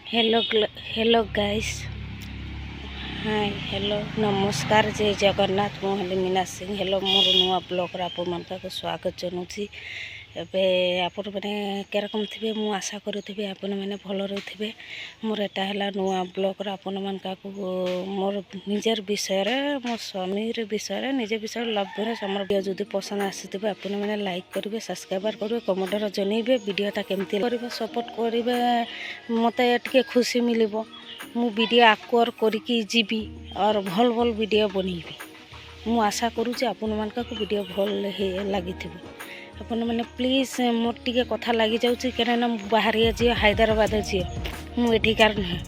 Hello guys. Hi hello नमस्कार जय जगन्नाथ मुझे मीना सिंह हेलो मोर नुआ ब्लॉग आपको स्वागत जनाऊँगी। एबे आपण मैंने केरकम थे मु आशा करुँगी आपण मैंने भल रही मोर एटा है नुआ ब्लॉग आपण मान मोर निजर विषय मो स्वामी विषय निजे विषय लव मैरेज आम वीडियो जो पसंद आसी आपण मैंने लाइक करेंगे सब्सक्राइब करेंगे कमेंट जनइबे वीडियोटा केमती करेंगे सपोर्ट करेंगे मत टे खुशी मिल मु वीडियो आकुअर करके जीवी और भल भल वीडियो बनइबी मु आशा करुँच आपण मान वीडियो भल लगी आपण मैंने प्लीज मोर टे कथा लगी जाऊँगी क्या बाहर झी हैदराबाद झी मुठिकार नुहे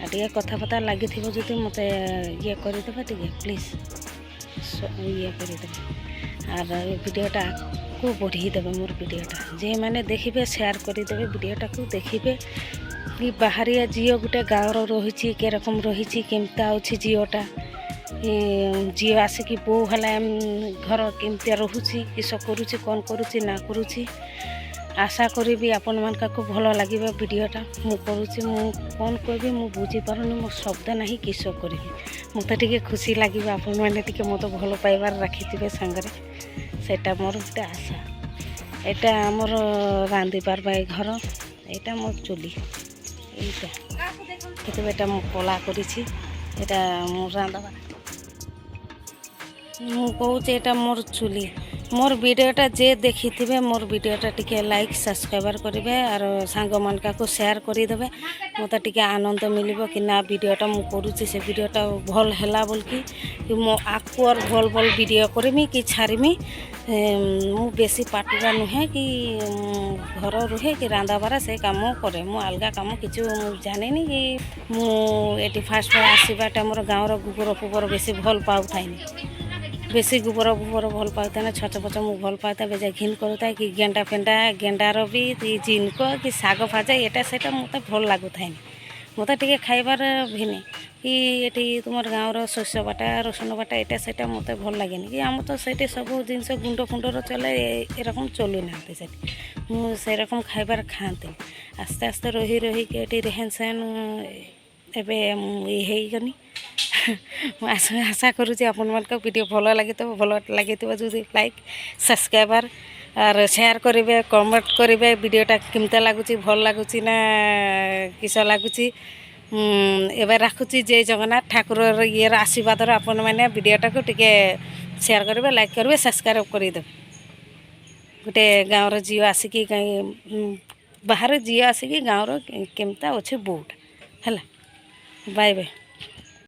टे कथबार्ता लगी जो मत ये करदे टे प्लीज ये करदे और वीडियोटा को बढ़ीदेवे मोर वीडियोटा जे मैंने देखिए शेयर करदे वीडियोटा को देखिए कि बाहरिया झील गोटे गाँव रही के रकम रही केमता अच्छी झीलटा झील आसिक बो है घर केमती रोचे किस करुच्ची कौन करुच्ची ना करुच्ची आशा करी आपण मान भल लगे वीडियोटा मु करुच्ची मु कौन कहबी मु बुझीपारुनी मो शब्द ना किस करी मत टे खुशी लगे आपण मैंने मत भल पाइबार रखिथे सांगरे सेटा मोर गोटे आशा एटा आमर रांधिबार बाई घर एटा मोर चुली एटा एटा मु कला करिछि एटा मोर रांधबा मु कहूँ एटा मोर चुली मोर वीडियोटा जे देखी थे मोर वीडियोटा टिके लाइक सब्सक्राइबर करेंगे और सांग मानका को शेयर करदे मत टे आनंद मिल कि ना वीडियोटा मु करुच्ची से वीडियोटा भल है बोल कि मो आकु और भल भल वीडियो करमी कि छाड़मी मु बेसी पाटुरा नुहे कि घर रुहे कि रांधाबार से काम करे मु अलगा काम किसी जानी कि मुझे फास्ट आसवाटा मोर गाँवर गोबर फोबर बेसी भल पाऊथाइनी बेसी गोबर गोबर भल पाता ना छच पच मुझे भल पाता बेजा घिन करूता कि गेंडा फेंडा गेंडार भी जिनक कि साग भाजा एटा सेटा मत भल लगुए मत टे खाइबार भिने कि ये तुम गाँवर शस्य बाटा रसुण बाटा एटा सेटा मत भल लगे कि आम तो से सब जिनस गुंड फुंडर चले एरकम चलु ना से रकम खाइबार खाते आस्ते आस्ते रही रही कि रेहन सहन एगनी आशा करुँच आपण मान वीडियो भल लगे भल लगे जो लाइक सब्सक्राइबर और शेयर करेंगे कमेंट करेंगे वीडियोटा केमता लगुच भल लगुच ना किस लगुच एवं रखुची जय जगन्नाथ ठाकुर ये आशीर्वाद आपण मैंने वीडियोटा को टिके शेयर करेंगे लाइक करेंगे सब्सक्राइब करदे गोटे गाँवर झील आसिक बाहर झील आसिक गाँवर केमता अच्छे बोट है बाय बाय।